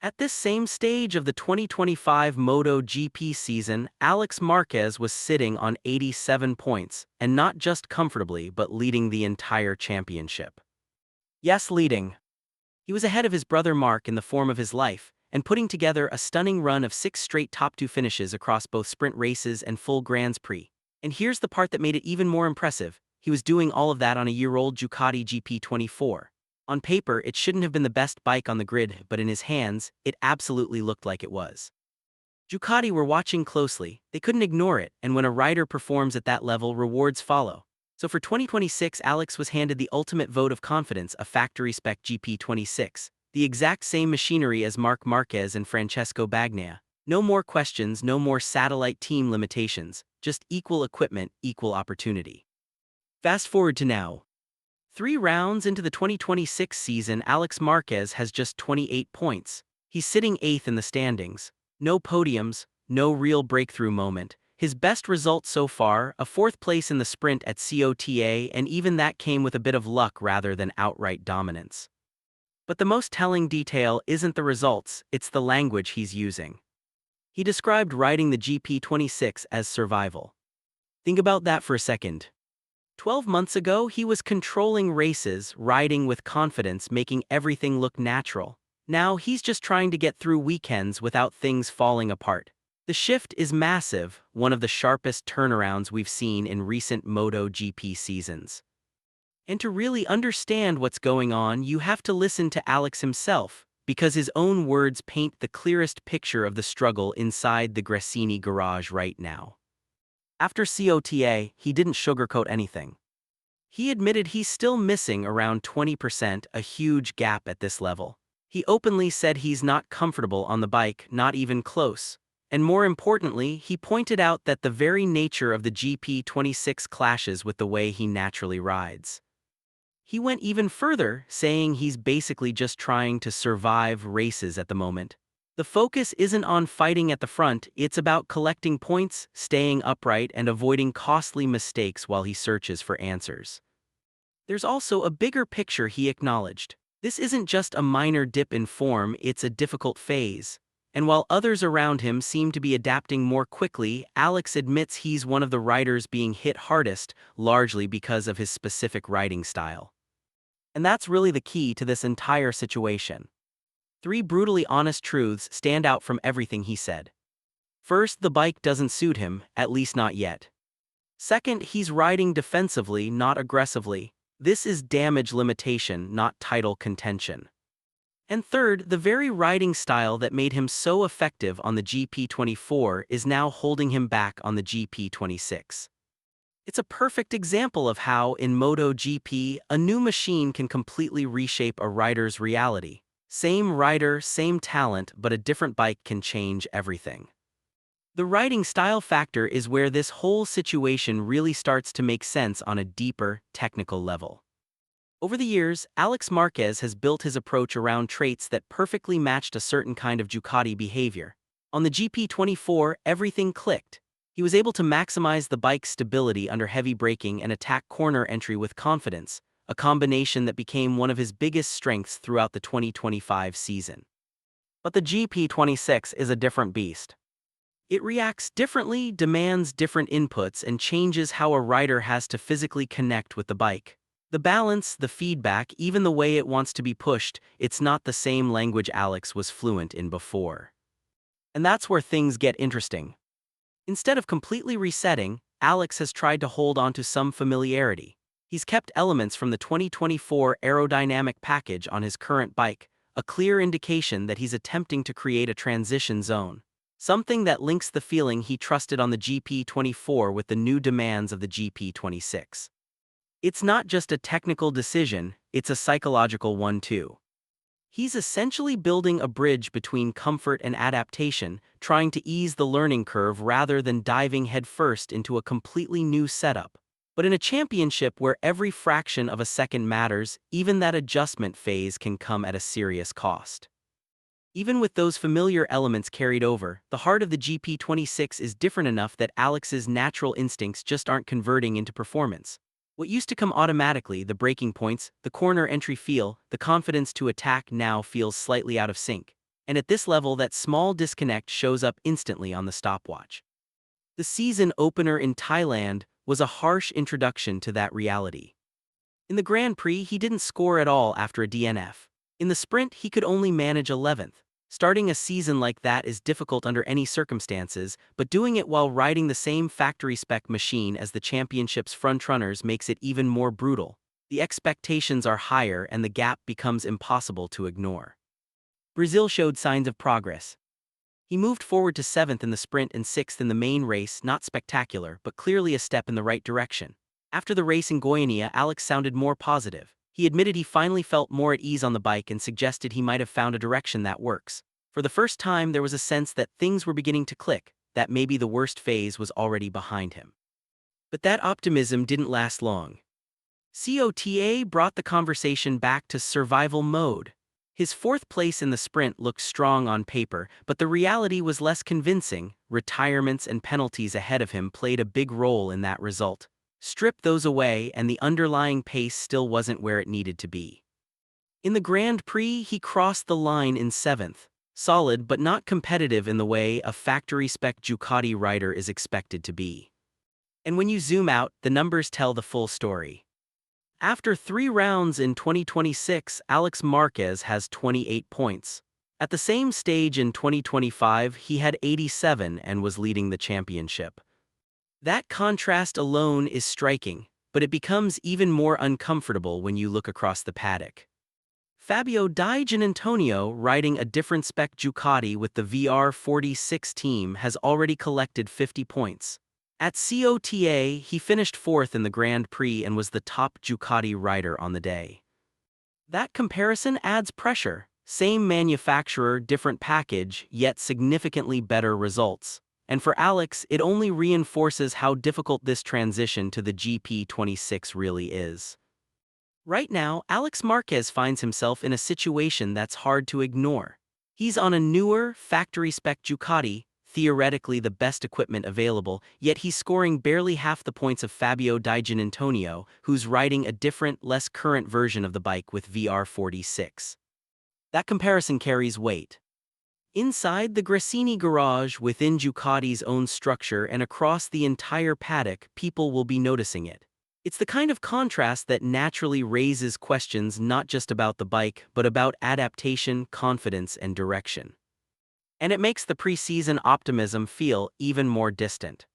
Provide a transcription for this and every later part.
At this same stage of the 2025 MotoGP season, Alex Marquez was sitting on 87 points, and not just comfortably but leading the entire championship. Yes, leading. He was ahead of his brother Marc in the form of his life, and putting together a stunning run of 6 straight top-2 finishes across both sprint races and full Grands Prix. And here's the part that made it even more impressive: he was doing all of that on a year-old Ducati GP24. On paper, it shouldn't have been the best bike on the grid, but in his hands, it absolutely looked like it was. Ducati were watching closely, they couldn't ignore it, and when a rider performs at that level, rewards follow. So for 2026, Alex was handed the ultimate vote of confidence, a factory-spec GP26, the exact same machinery as Marc Marquez and Francesco Bagnaia. No more questions, no more satellite team limitations, just equal equipment, equal opportunity. Fast forward to now. 3 rounds into the 2026 season, Alex Marquez has just 28 points. He's sitting 8th in the standings. No podiums, no real breakthrough moment. His best result so far, a 4th place in the sprint at COTA, and even that came with a bit of luck rather than outright dominance. But the most telling detail isn't the results, it's the language he's using. He described riding the GP26 as survival. Think about that for a second. 12 months ago, he was controlling races, riding with confidence, making everything look natural. Now he's just trying to get through weekends without things falling apart. The shift is massive, one of the sharpest turnarounds we've seen in recent MotoGP seasons. And to really understand what's going on, you have to listen to Alex himself, because his own words paint the clearest picture of the struggle inside the Gresini garage right now. After COTA, he didn't sugarcoat anything. He admitted he's still missing around 20%, a huge gap at this level. He openly said he's not comfortable on the bike, not even close. And more importantly, he pointed out that the very nature of the GP26 clashes with the way he naturally rides. He went even further, saying he's basically just trying to survive races at the moment. The focus isn't on fighting at the front, it's about collecting points, staying upright, and avoiding costly mistakes while he searches for answers. There's also a bigger picture he acknowledged. This isn't just a minor dip in form, it's a difficult phase. And while others around him seem to be adapting more quickly, Alex admits he's one of the riders being hit hardest, largely because of his specific riding style. And that's really the key to this entire situation. 3 brutally honest truths stand out from everything he said. First, the bike doesn't suit him, at least not yet. Second, he's riding defensively, not aggressively. This is damage limitation, not title contention. And third, the very riding style that made him so effective on the GP24 is now holding him back on the GP26. It's a perfect example of how, in MotoGP, a new machine can completely reshape a rider's reality. Same rider, same talent, but a different bike can change everything. The riding style factor is where this whole situation really starts to make sense on a deeper, technical level. Over the years, Alex Marquez has built his approach around traits that perfectly matched a certain kind of Ducati behavior. On the GP24, everything clicked. He was able to maximize the bike's stability under heavy braking and attack corner entry with confidence, a combination that became one of his biggest strengths throughout the 2025 season. But the GP26 is a different beast. It reacts differently, demands different inputs, and changes how a rider has to physically connect with the bike. The balance, the feedback, even the way it wants to be pushed, it's not the same language Alex was fluent in before. And that's where things get interesting. Instead of completely resetting, Alex has tried to hold on to some familiarity. He's kept elements from the 2024 aerodynamic package on his current bike, a clear indication that he's attempting to create a transition zone. Something that links the feeling he trusted on the GP24 with the new demands of the GP26. It's not just a technical decision, it's a psychological one too. He's essentially building a bridge between comfort and adaptation, trying to ease the learning curve rather than diving headfirst into a completely new setup. But in a championship where every fraction of a second matters, even that adjustment phase can come at a serious cost. Even with those familiar elements carried over, the heart of the GP26 is different enough that Alex's natural instincts just aren't converting into performance. What used to come automatically, the braking points, the corner entry feel, the confidence to attack, now feels slightly out of sync. And at this level, that small disconnect shows up instantly on the stopwatch. The season opener in Thailand was a harsh introduction to that reality. In the Grand Prix, he didn't score at all after a DNF. In the sprint, he could only manage 11th. Starting a season like that is difficult under any circumstances, but doing it while riding the same factory-spec machine as the championship's frontrunners makes it even more brutal. The expectations are higher and the gap becomes impossible to ignore. Brazil showed signs of progress. He moved forward to 7th in the sprint and 6th in the main race, not spectacular, but clearly a step in the right direction. After the race in Goiânia, Alex sounded more positive. He admitted he finally felt more at ease on the bike and suggested he might have found a direction that works. For the first time, there was a sense that things were beginning to click, that maybe the worst phase was already behind him. But that optimism didn't last long. COTA brought the conversation back to survival mode. His 4th place in the sprint looked strong on paper, but the reality was less convincing. Retirements and penalties ahead of him played a big role in that result. Strip those away and the underlying pace still wasn't where it needed to be. In the Grand Prix, he crossed the line in 7th. Solid but not competitive in the way a factory-spec Ducati rider is expected to be. And when you zoom out, the numbers tell the full story. After 3 rounds in 2026, Alex Marquez has 28 points. At the same stage in 2025, he had 87 and was leading the championship. That contrast alone is striking, but it becomes even more uncomfortable when you look across the paddock. Fabio Di Giannantonio, riding a different spec Ducati with the VR46 team, has already collected 50 points. At COTA, he finished 4th in the Grand Prix and was the top Ducati rider on the day. That comparison adds pressure. Same manufacturer, different package, yet significantly better results. And for Alex, it only reinforces how difficult this transition to the GP26 really is. Right now, Alex Marquez finds himself in a situation that's hard to ignore. He's on a newer, factory-spec Ducati, theoretically the best equipment available, yet he's scoring barely half the points of Fabio Di Giannantonio, who's riding a different, less current version of the bike with VR46. That comparison carries weight. Inside the Gresini garage, within Ducati's own structure and across the entire paddock, people will be noticing it. It's the kind of contrast that naturally raises questions not just about the bike, but about adaptation, confidence, and direction. And it makes the preseason optimism feel even more distant.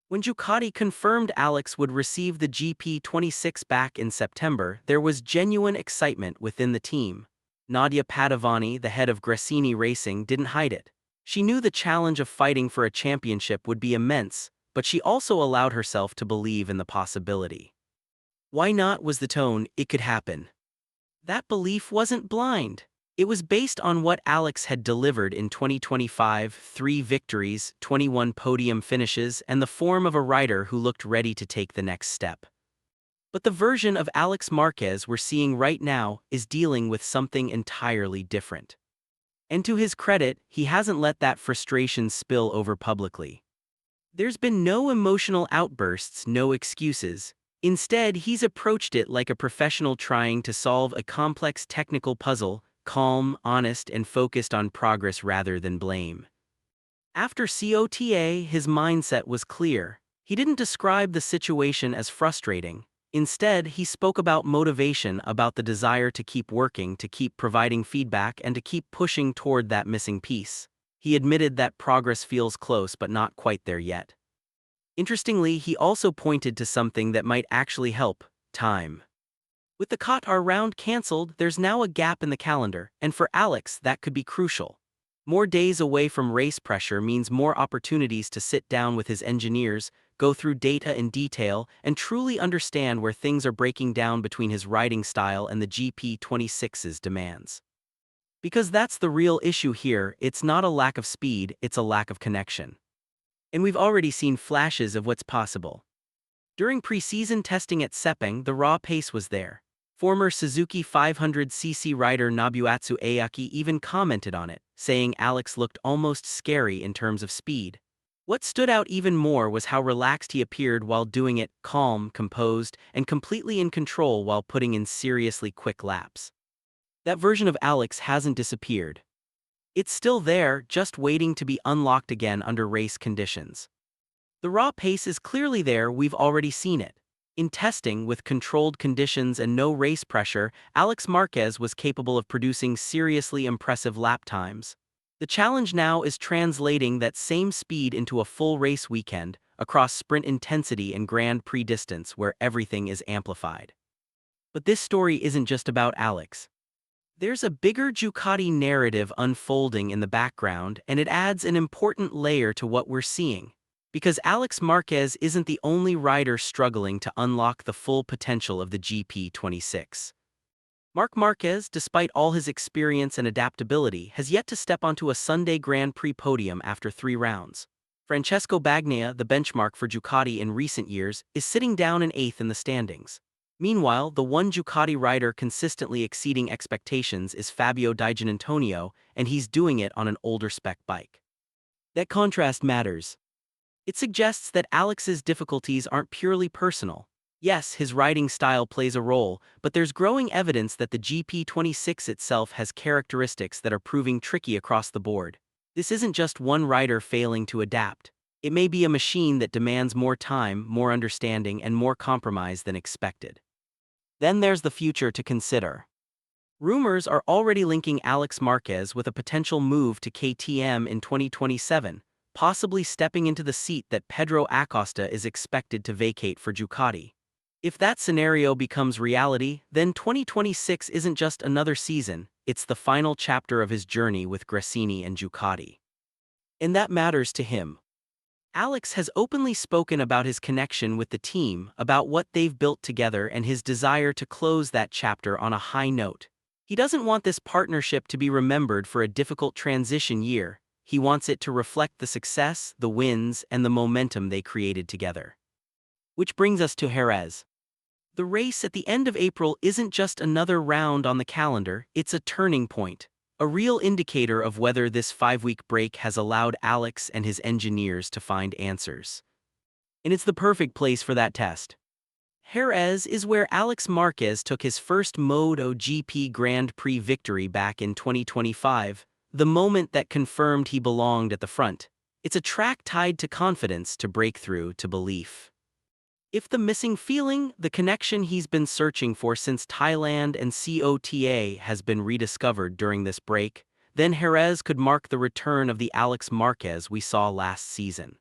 When Ducati confirmed Alex would receive the GP26 back in September, there was genuine excitement within the team. Nadia Padovani, the head of Gresini Racing, didn't hide it. She knew the challenge of fighting for a championship would be immense, but she also allowed herself to believe in the possibility. Why not was the tone, it could happen. That belief wasn't blind. It was based on what Alex had delivered in 2025, 3 victories, 21 podium finishes, and the form of a rider who looked ready to take the next step. But the version of Alex Marquez we're seeing right now is dealing with something entirely different. And to his credit, he hasn't let that frustration spill over publicly. There's been no emotional outbursts, no excuses. Instead, he's approached it like a professional trying to solve a complex technical puzzle, calm, honest, and focused on progress rather than blame. After COTA, his mindset was clear. He didn't describe the situation as frustrating. Instead, he spoke about motivation, about the desire to keep working, to keep providing feedback, and to keep pushing toward that missing piece. He admitted that progress feels close but not quite there yet. Interestingly, he also pointed to something that might actually help: time. With the Qatar round cancelled, there's now a gap in the calendar, and for Alex, that could be crucial. More days away from race pressure means more opportunities to sit down with his engineers, go through data in detail, and truly understand where things are breaking down between his riding style and the GP26's demands. Because that's the real issue here, it's not a lack of speed, it's a lack of connection. And we've already seen flashes of what's possible. During preseason testing at Sepang, the raw pace was there. Former Suzuki 500cc rider Nobuatsu Aoki even commented on it, saying Alex looked almost scary in terms of speed. What stood out even more was how relaxed he appeared while doing it, calm, composed, and completely in control while putting in seriously quick laps. That version of Alex hasn't disappeared. It's still there, just waiting to be unlocked again under race conditions. The raw pace is clearly there, we've already seen it. In testing, with controlled conditions and no race pressure, Alex Marquez was capable of producing seriously impressive lap times. The challenge now is translating that same speed into a full race weekend, across sprint intensity and Grand Prix distance where everything is amplified. But this story isn't just about Alex. There's a bigger Ducati narrative unfolding in the background, and it adds an important layer to what we're seeing. Because Alex Marquez isn't the only rider struggling to unlock the full potential of the GP26. Marc Marquez, despite all his experience and adaptability, has yet to step onto a Sunday Grand Prix podium after 3 rounds. Francesco Bagnaia, the benchmark for Ducati in recent years, is sitting down in 8th in the standings. Meanwhile, the one Ducati rider consistently exceeding expectations is Fabio Di Giannantonio, and he's doing it on an older spec bike. That contrast matters. It suggests that Alex's difficulties aren't purely personal. Yes, his riding style plays a role, but there's growing evidence that the GP26 itself has characteristics that are proving tricky across the board. This isn't just one rider failing to adapt. It may be a machine that demands more time, more understanding, and more compromise than expected. Then there's the future to consider. Rumors are already linking Alex Marquez with a potential move to KTM in 2027, possibly stepping into the seat that Pedro Acosta is expected to vacate for Ducati. If that scenario becomes reality, then 2026 isn't just another season, it's the final chapter of his journey with Gresini and Ducati. And that matters to him. Alex has openly spoken about his connection with the team, about what they've built together and his desire to close that chapter on a high note. He doesn't want this partnership to be remembered for a difficult transition year. He wants it to reflect the success, the wins, and the momentum they created together. Which brings us to Jerez. The race at the end of April isn't just another round on the calendar, it's a turning point, a real indicator of whether this 5-week break has allowed Alex and his engineers to find answers. And it's the perfect place for that test. Jerez is where Alex Marquez took his first MotoGP Grand Prix victory back in 2025, the moment that confirmed he belonged at the front. It's a track tied to confidence, to breakthrough, to belief. If the missing feeling, the connection he's been searching for since Thailand and COTA has been rediscovered during this break, then Jerez could mark the return of the Alex Marquez we saw last season.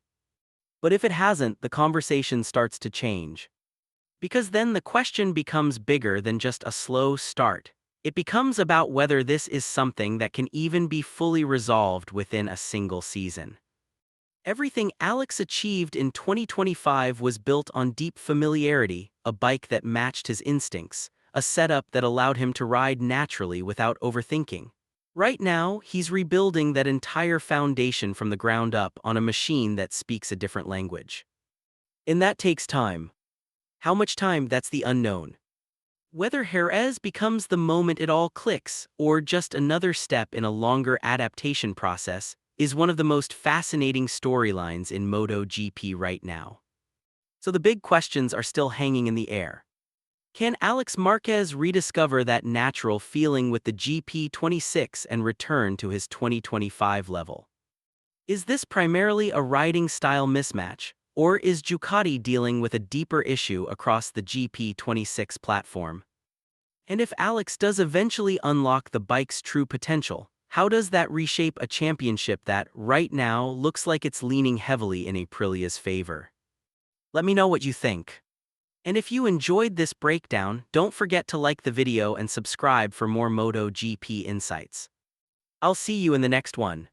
But if it hasn't, the conversation starts to change. Because then the question becomes bigger than just a slow start. It becomes about whether this is something that can even be fully resolved within a single season. Everything Alex achieved in 2025 was built on deep familiarity, a bike that matched his instincts, a setup that allowed him to ride naturally without overthinking. Right now, he's rebuilding that entire foundation from the ground up on a machine that speaks a different language. And that takes time. How much time, that's the unknown. Whether Jerez becomes the moment it all clicks, or just another step in a longer adaptation process, is one of the most fascinating storylines in MotoGP right now. So the big questions are still hanging in the air. Can Alex Marquez rediscover that natural feeling with the GP26 and return to his 2025 level? Is this primarily a riding style mismatch, or is Ducati dealing with a deeper issue across the GP26 platform? And if Alex does eventually unlock the bike's true potential, how does that reshape a championship that, right now, looks like it's leaning heavily in Aprilia's favor? Let me know what you think. And if you enjoyed this breakdown, don't forget to like the video and subscribe for more MotoGP insights. I'll see you in the next one.